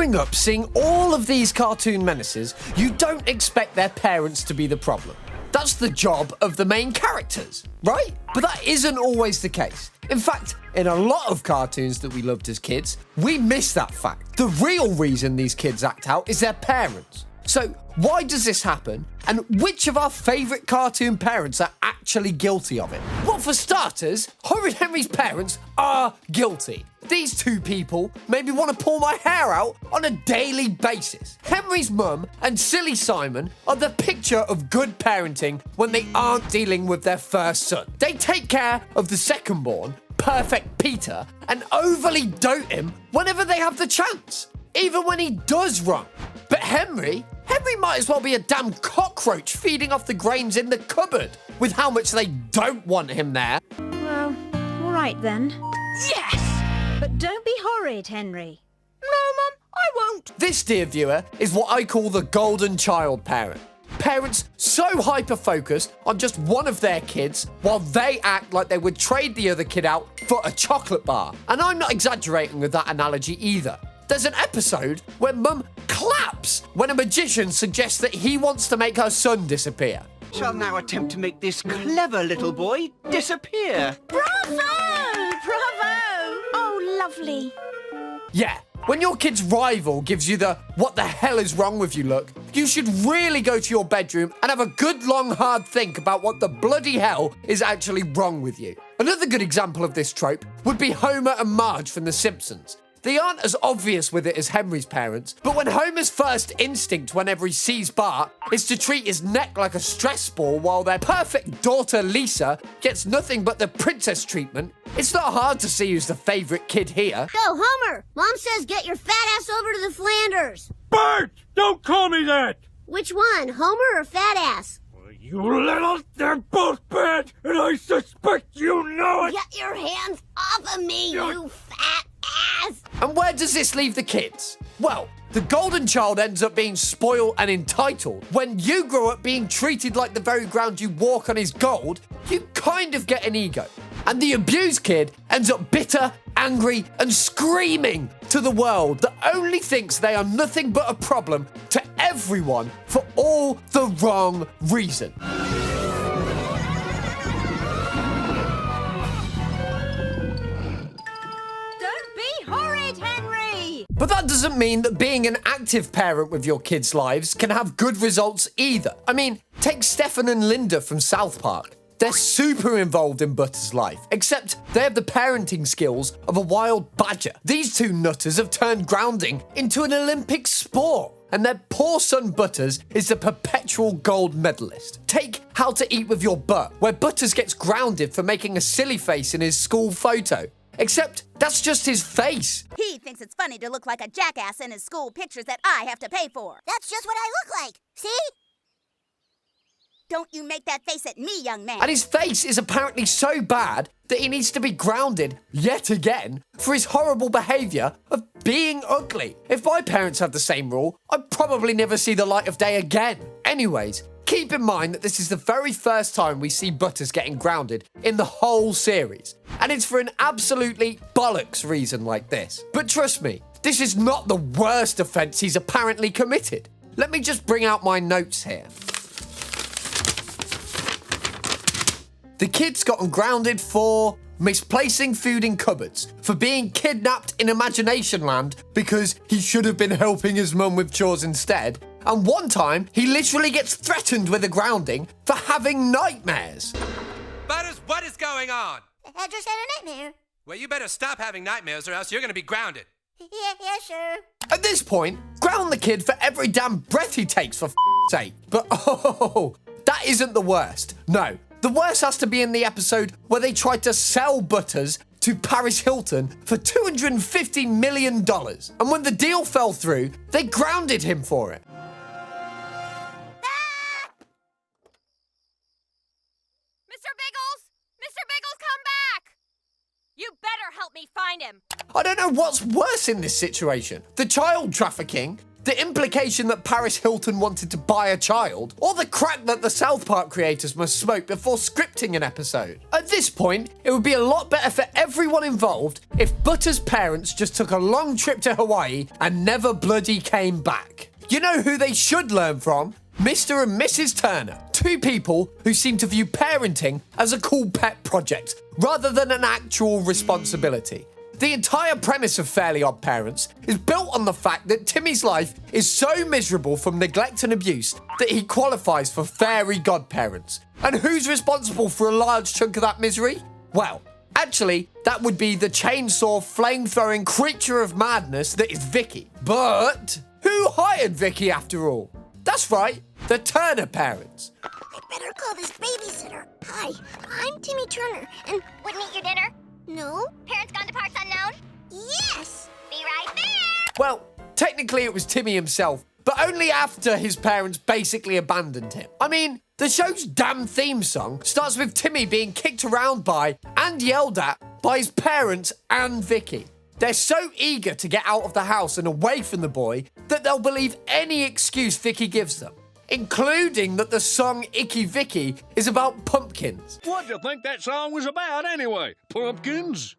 Growing up, seeing all of these cartoon menaces, you don't expect their parents to be the problem. That's the job of the main characters, right? But that isn't always the case. In fact, in a lot of cartoons that we loved as kids, we miss that fact. The real reason these kids act out is their parents. So, why does this happen? And which of our favourite cartoon parents are actually guilty of it? Well, for starters, Horrid Henry's parents are guilty. These two people made me want to pull my hair out on a daily basis. Henry's mum and Silly Simon are the picture of good parenting when they aren't dealing with their first son. They take care of the second-born, perfect Peter, and overly dote him whenever they have the chance, even when he does wrong. But Henry might as well be a damn cockroach feeding off the grains in the cupboard, with how much they don't want him there. Well, all right then. Yes! But don't be horrid, Henry. No, Mum, I won't. This, dear viewer, is what I call the golden child parent. Parents so hyper-focused on just one of their kids while they act like they would trade the other kid out for a chocolate bar. And I'm not exaggerating with that analogy either. There's an episode where Mum claps when a magician suggests that he wants to make her son disappear. Shall now attempt to make this clever little boy disappear. Bravo! Bravo! Oh, lovely. Yeah, when your kid's rival gives you the "what the hell is wrong with you" look, you should really go to your bedroom and have a good long hard think about what the bloody hell is actually wrong with you. Another good example of this trope would be Homer and Marge from The Simpsons. They aren't as obvious with it as Henry's parents, but when Homer's first instinct whenever he sees Bart is to treat his neck like a stress ball while their perfect daughter Lisa gets nothing but the princess treatment, it's not hard to see who's the favourite kid here. Go, Homer! Mom says get your fat ass over to the Flanders. Bart! Don't call me that! Which one, Homer or fat ass? You little... They're both bad, and I suspect you know it! Get your hands off of me, you fat ass! And where does this leave the kids? Well, the golden child ends up being spoiled and entitled. When you grow up being treated like the very ground you walk on is gold, you kind of get an ego. And the abused kid ends up bitter, angry, and screaming to the world that only thinks they are nothing but a problem to everyone for all the wrong reason. But that doesn't mean that being an active parent with your kids' lives can have good results either. I mean, take Stefan and Linda from South Park. They're super involved in Butter's life, except they have the parenting skills of a wild badger. These two nutters have turned grounding into an Olympic sport, and their poor son Butters is the perpetual gold medalist. Take How to Eat With Your Butt, where Butters gets grounded for making a silly face in his school photo. Except that's just his face. He thinks it's funny to look like a jackass in his school pictures that I have to pay for. That's just what I look like. See? Don't you make that face at me, young man. And his face is apparently so bad that he needs to be grounded yet again for his horrible behaviour of being ugly. If my parents had the same rule, I'd probably never see the light of day again. Anyways, keep in mind that this is the very first time we see Butters getting grounded in the whole series. And it's for an absolutely bollocks reason like this. But trust me, this is not the worst offence he's apparently committed. Let me just bring out my notes here. The kid's gotten grounded for misplacing food in cupboards, for being kidnapped in Imagination Land because he should have been helping his mum with chores instead, and one time he literally gets threatened with a grounding for having nightmares. Butters, what is going on? I just had a nightmare. Well, you better stop having nightmares or else you're going to be grounded. Yeah, sure. At this point, ground the kid for every damn breath he takes, for sake. But oh, that isn't the worst. No. The worst has to be in the episode where they tried to sell Butters to Paris Hilton for $250 million. And when the deal fell through, they grounded him for it. Mr. Biggles, come back! You better help me find him. I don't know what's worse in this situation. The child trafficking, the implication that Paris Hilton wanted to buy a child, or the crack that the South Park creators must smoke before scripting an episode. At this point, it would be a lot better for everyone involved if Butter's parents just took a long trip to Hawaii and never bloody came back. You know who they should learn from? Mr. and Mrs. Turner, two people who seem to view parenting as a cool pet project rather than an actual responsibility. The entire premise of Fairly Odd Parents is built on the fact that Timmy's life is so miserable from neglect and abuse that he qualifies for fairy godparents. And who's responsible for a large chunk of that misery? Well, actually, that would be the chainsaw flame-throwing creature of madness that is Vicky. But who hired Vicky after all? That's right, the Turner parents. I better call this babysitter. Hi, I'm Timmy Turner, and wouldn't eat your dinner? No. Parents gone to parts unknown? Yes. Be right there. Well, technically it was Timmy himself, but only after his parents basically abandoned him. I mean, the show's damn theme song starts with Timmy being kicked around by and yelled at by his parents and Vicky. They're so eager to get out of the house and away from the boy that they'll believe any excuse Vicky gives them, including that the song Icky Vicky is about pumpkins. What do you think that song was about anyway? Pumpkins?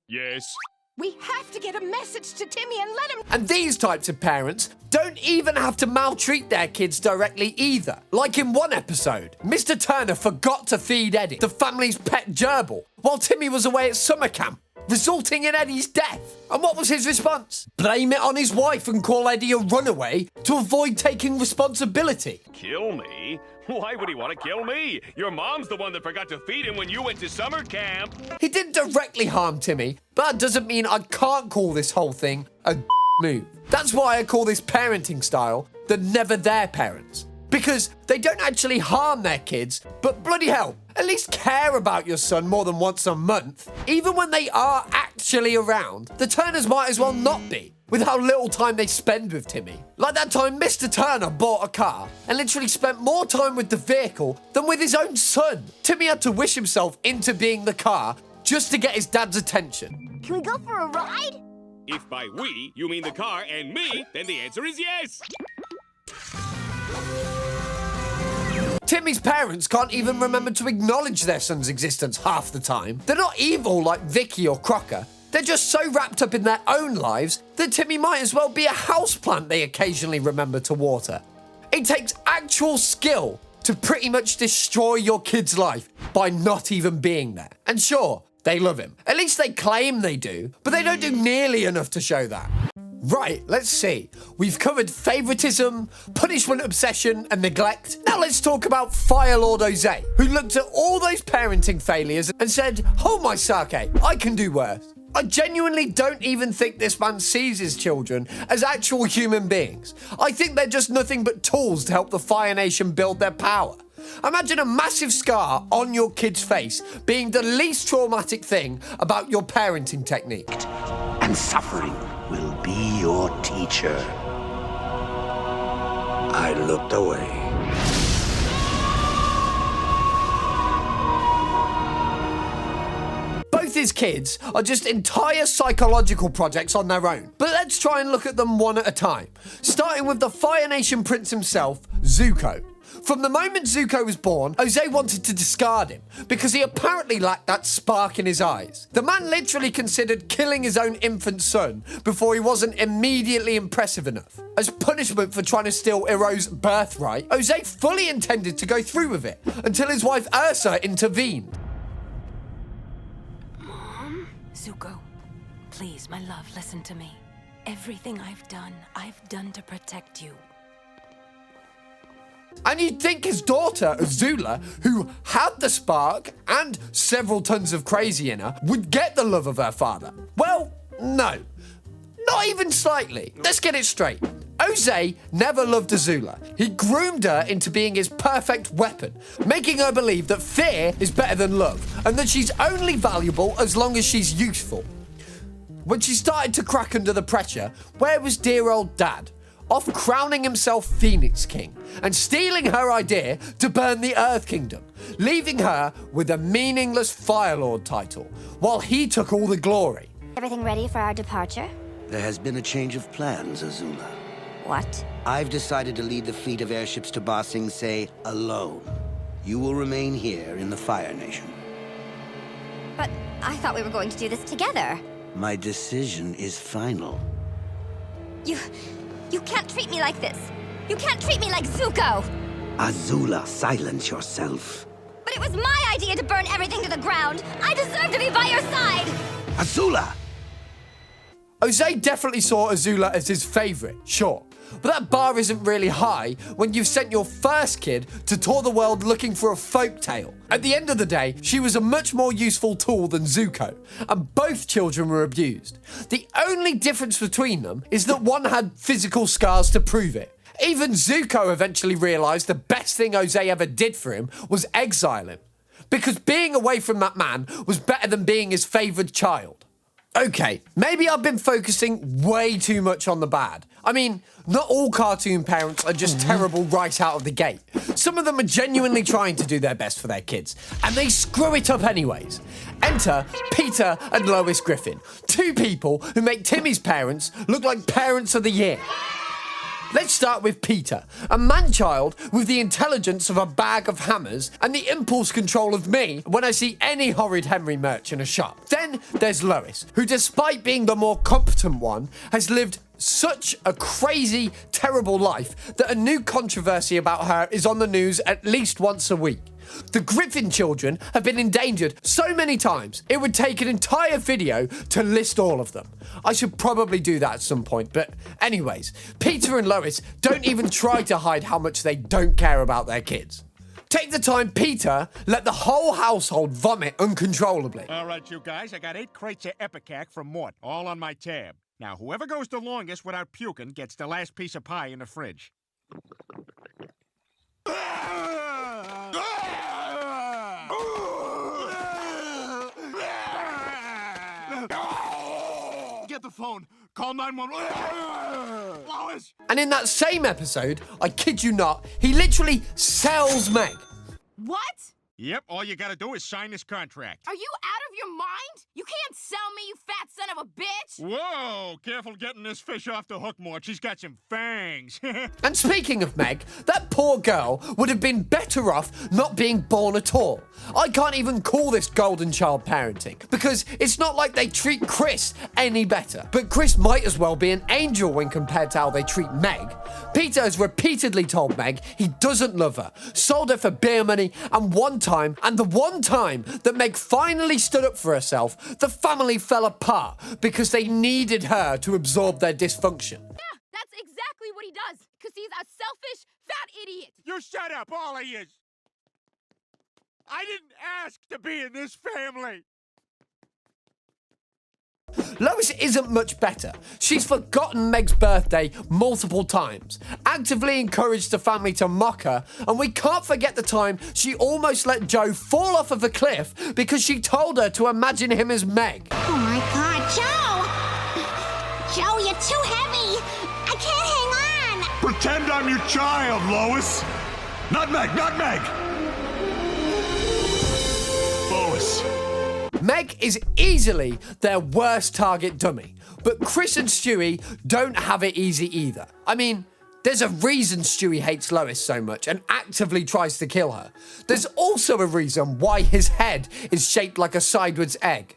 Yes. We have to get a message to Timmy and let him... And these types of parents don't even have to maltreat their kids directly either. Like in one episode, Mr. Turner forgot to feed Eddie, the family's pet gerbil, while Timmy was away at summer camp, resulting in Eddie's death. And what was his response? Blame it on his wife and call Eddie a runaway to avoid taking responsibility. Kill me? Why would he want to kill me? Your mom's the one that forgot to feed him when you went to summer camp. He didn't directly harm Timmy, but that doesn't mean I can't call this whole thing a move. That's why I call this parenting style the never their parents. Because they don't actually harm their kids, but bloody hell, at least care about your son more than once a month. Even when they are actually around, the Turners might as well not be, with how little time they spend with Timmy. Like that time Mr. Turner bought a car and literally spent more time with the vehicle than with his own son. Timmy had to wish himself into being the car just to get his dad's attention. Can we go for a ride? If by we you mean the car and me, then the answer is yes. Timmy's parents can't even remember to acknowledge their son's existence half the time. They're not evil like Vicky or Crocker. They're just so wrapped up in their own lives that Timmy might as well be a houseplant they occasionally remember to water. It takes actual skill to pretty much destroy your kid's life by not even being there. And sure, they love him. At least they claim they do, but they don't do nearly enough to show that. Right, let's see. We've covered favoritism, punishment obsession, and neglect. Now let's talk about Firelord Jose, who looked at all those parenting failures and said, "Oh my sake, I can do worse." I genuinely don't even think this man sees his children as actual human beings. I think they're just nothing but tools to help the Fire Nation build their power. Imagine a massive scar on your kid's face being the least traumatic thing about your parenting technique. And suffering will be your teacher. I looked away. Both his kids are just entire psychological projects on their own. But let's try and look at them one at a time. Starting with the Fire Nation prince himself, Zuko. From the moment Zuko was born, Jose wanted to discard him because he apparently lacked that spark in his eyes. The man literally considered killing his own infant son before he wasn't immediately impressive enough. As punishment for trying to steal Iroh's birthright, Jose fully intended to go through with it until his wife Ursa intervened. Mom? Zuko, please, my love, listen to me. Everything I've done to protect you. And you'd think his daughter, Azula, who had the spark and several tons of crazy in her, would get the love of her father. Well, no. Not even slightly. Let's get it straight. Jose never loved Azula. He groomed her into being his perfect weapon, making her believe that fear is better than love, and that she's only valuable as long as she's useful. When she started to crack under the pressure, where was dear old Dad? Off crowning himself Phoenix King and stealing her idea to burn the Earth Kingdom, leaving her with a meaningless Fire Lord title, while he took all the glory. Everything ready for our departure? There has been a change of plans, Azula. What? I've decided to lead the fleet of airships to Ba Sing Se alone. You will remain here in the Fire Nation. But I thought we were going to do this together. My decision is final. You can't treat me like this. You can't treat me like Zuko. Azula, silence yourself. But it was my idea to burn everything to the ground. I deserve to be by your side. Azula! Jose definitely saw Azula as his favourite, sure. But that bar isn't really high when you've sent your first kid to tour the world looking for a folk tale. At the end of the day, she was a much more useful tool than Zuko, and both children were abused. The only difference between them is that one had physical scars to prove it. Even Zuko eventually realised the best thing Jose ever did for him was exile him, because being away from that man was better than being his favoured child. Okay, maybe I've been focusing way too much on the bad. I mean, not all cartoon parents are just terrible right out of the gate. Some of them are genuinely trying to do their best for their kids, and they screw it up anyways. Enter Peter and Lois Griffin, two people who make Timmy's parents look like parents of the year. Let's start with Peter, a man-child with the intelligence of a bag of hammers and the impulse control of me when I see any horrid Henry merch in a shop. Then there's Lois, who despite being the more competent one, has lived such a crazy, terrible life that a new controversy about her is on the news at least once a week. The Griffin children have been endangered so many times, it would take an entire video to list all of them. I should probably do that at some point, but anyways, Peter and Lois don't even try to hide how much they don't care about their kids. Take the time Peter let the whole household vomit uncontrollably. All right, you guys, I got 8 crates of Epicac from Mort, all on my tab. Now, whoever goes the longest without puking gets the last piece of pie in the fridge. Get the phone. Call 911. Lois! And in that same episode, I kid you not, he literally sells Meg. What? Yep, all you gotta do is sign this contract. Are you out of your mind? You can't sell me, you fat son of a bitch! Whoa, careful getting this fish off the hook, Mort. She's got some fangs. And speaking of Meg, that poor girl would have been better off not being born at all. I can't even call this golden child parenting, because it's not like they treat Chris any better. But Chris might as well be an angel when compared to how they treat Meg. Peter has repeatedly told Meg he doesn't love her, sold her for beer money, and the one time that Meg finally stood up for herself, the family fell apart because they needed her to absorb their dysfunction. Yeah, that's exactly what he does, because he's a selfish, fat idiot. You shut up, all he is. I didn't ask to be in this family. Lois isn't much better. She's forgotten Meg's birthday multiple times, actively encouraged the family to mock her, and we can't forget the time she almost let Joe fall off of a cliff because she told her to imagine him as Meg. Oh my God, Joe! Joe, you're too heavy. I can't hang on. Pretend I'm your child, Lois. Not Meg, not Meg. Lois. Meg is easily their worst target dummy, but Chris and Stewie don't have it easy either. I mean, there's a reason Stewie hates Lois so much and actively tries to kill her. There's also a reason why his head is shaped like a sideways egg.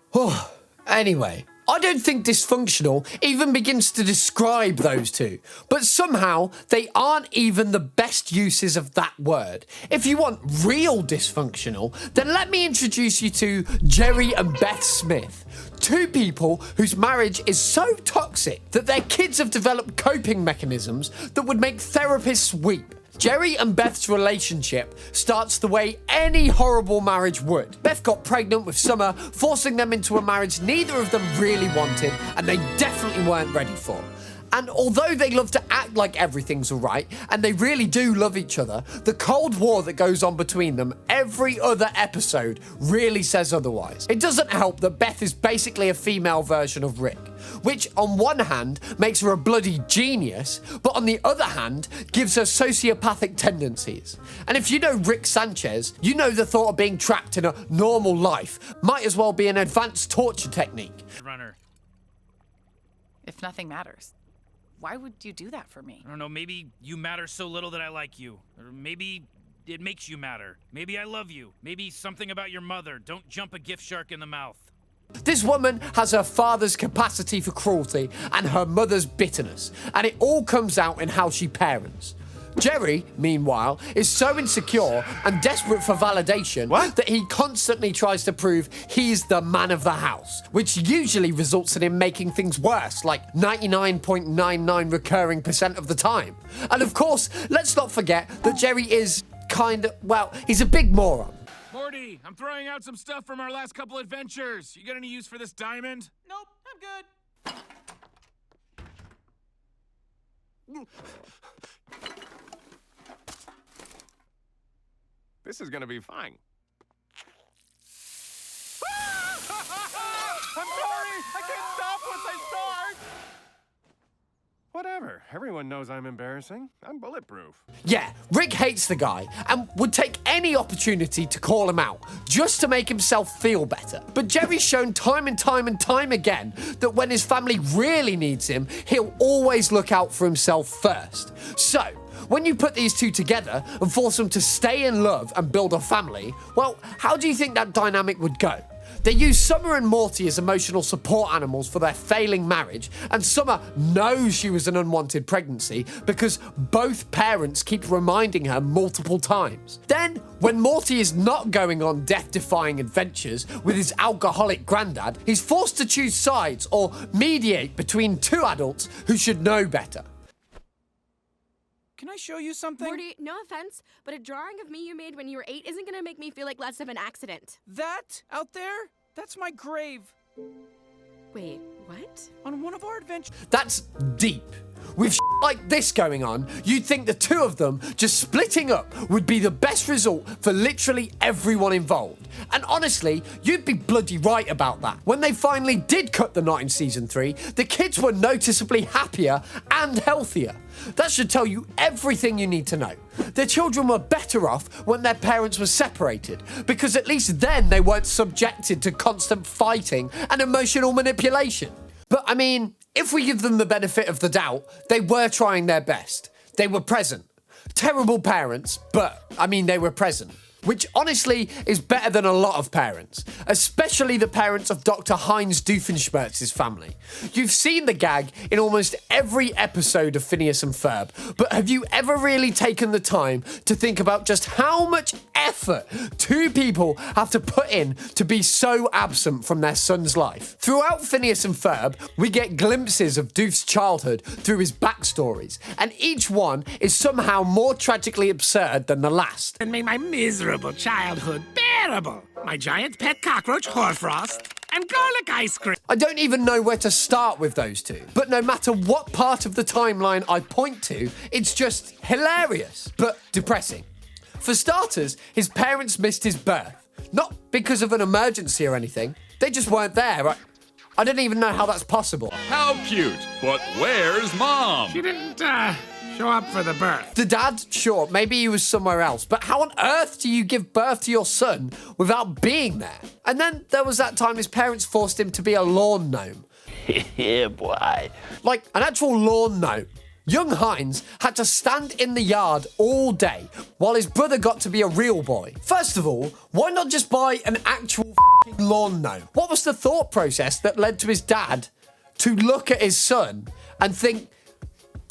Anyway, I don't think dysfunctional even begins to describe those two, but somehow they aren't even the best uses of that word. If you want real dysfunctional, then let me introduce you to Jerry and Beth Smith, two people whose marriage is so toxic that their kids have developed coping mechanisms that would make therapists weep. Jerry and Beth's relationship starts the way any horrible marriage would. Beth got pregnant with Summer, forcing them into a marriage neither of them really wanted and they definitely weren't ready for. And although they love to act like everything's alright, and they really do love each other, the Cold War that goes on between them every other episode really says otherwise. It doesn't help that Beth is basically a female version of Rick, which on one hand makes her a bloody genius, but on the other hand gives her sociopathic tendencies. And if you know Rick Sanchez, you know the thought of being trapped in a normal life might as well be an advanced torture technique. Runner. If nothing matters. Why would you do that for me? I don't know, maybe you matter so little that I like you. Or maybe it makes you matter. Maybe I love you. Maybe something about your mother. Don't jump a gift shark in the mouth. This woman has her father's capacity for cruelty and her mother's bitterness, and it all comes out in how she parents. Jerry, meanwhile, is so insecure and desperate for validation that he constantly tries to prove he's the man of the house, which usually results in him making things worse, like 99.99 recurring % of the time. And of course, let's not forget that Jerry is he's a big moron. Morty, I'm throwing out some stuff from our last couple adventures. You got any use for this diamond? Nope, I'm good. This is gonna be fine. I'm sorry! I can't stop once I start! Whatever. Everyone knows I'm embarrassing. I'm bulletproof. Yeah, Rick hates the guy and would take any opportunity to call him out, just to make himself feel better. But Jerry's shown time and time again that when his family really needs him, he'll always look out for himself first. So, when you put these two together and force them to stay in love and build a family, well, how do you think that dynamic would go? They use Summer and Morty as emotional support animals for their failing marriage, and Summer knows she was an unwanted pregnancy because both parents keep reminding her multiple times. Then, when Morty is not going on death-defying adventures with his alcoholic granddad, he's forced to choose sides or mediate between two adults who should know better. Can I show you something? Morty, no offense, but a drawing of me you made when you were 8 isn't gonna make me feel like less of an accident. That out there? That's my grave. Wait, what? On one of our adventures. That's deep. With shit like this going on, you'd think the two of them just splitting up would be the best result for literally everyone involved. And honestly, you'd be bloody right about that. When they finally did cut the knot in season 3, the kids were noticeably happier and healthier. That should tell you everything you need to know. Their children were better off when their parents were separated, because at least then they weren't subjected to constant fighting and emotional manipulation. But I mean, if we give them the benefit of the doubt, they were trying their best. They were present. Terrible parents, but I mean, they were present. Which honestly is better than a lot of parents, especially the parents of Dr. Heinz Doofenshmirtz's family. You've seen the gag in almost every episode of Phineas and Ferb, but have you ever really taken the time to think about just how much effort two people have to put in to be so absent from their son's life? Throughout Phineas and Ferb, we get glimpses of Doof's childhood through his backstories, and each one is somehow more tragically absurd than the last. And made my miserable childhood bearable. My giant pet cockroach, Hoarfrost, and garlic ice cream. I don't even know where to start with those two, but no matter what part of the timeline I point to, it's just hilarious, but depressing. For starters, his parents missed his birth. Not because of an emergency or anything, they just weren't there. I don't even know how that's possible. How cute, but where's Mom? She didn't, show up for the birth. The dad, sure, maybe he was somewhere else, but how on earth do you give birth to your son without being there? And then there was that time his parents forced him to be a lawn gnome. Yeah, boy. Like an actual lawn gnome. Young Heinz had to stand in the yard all day while his brother got to be a real boy. First of all, why not just buy an actual lawn gnome? What was the thought process that led to his dad to look at his son and think,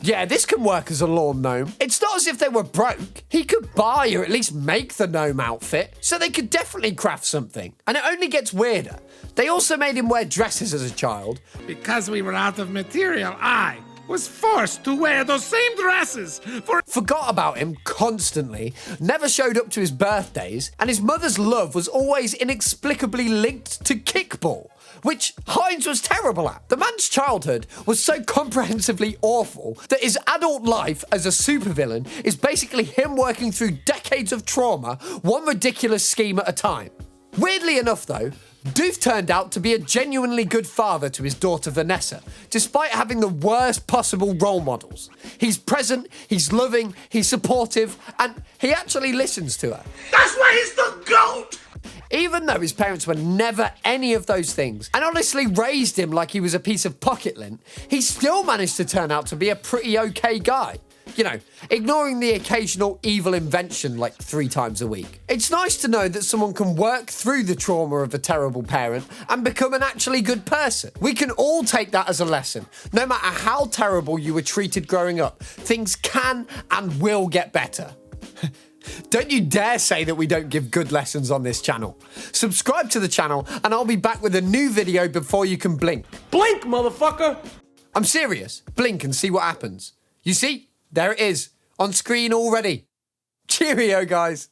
yeah, this can work as a lawn gnome? It's not as if they were broke. He could buy or at least make the gnome outfit, so they could definitely craft something. And it only gets weirder. They also made him wear dresses as a child. Because we were out of material, I was forced to wear those same dresses for... Forgot about him constantly, never showed up to his birthdays, and his mother's love was always inexplicably linked to kickball, which Heinz was terrible at. The man's childhood was so comprehensively awful that his adult life as a supervillain is basically him working through decades of trauma, one ridiculous scheme at a time. Weirdly enough though, Doof turned out to be a genuinely good father to his daughter Vanessa, despite having the worst possible role models. He's present, he's loving, he's supportive, and he actually listens to her. That's why he's the GOAT! Even though his parents were never any of those things, and honestly raised him like he was a piece of pocket lint, he still managed to turn out to be a pretty okay guy. You know, ignoring the occasional evil invention like 3 times a week. It's nice to know that someone can work through the trauma of a terrible parent and become an actually good person. We can all take that as a lesson. No matter how terrible you were treated growing up, things can and will get better. Don't you dare say that we don't give good lessons on this channel. Subscribe to the channel and I'll be back with a new video before you can blink. Blink, motherfucker! I'm serious. Blink and see what happens. You see? There it is, on screen already. Cheerio, guys.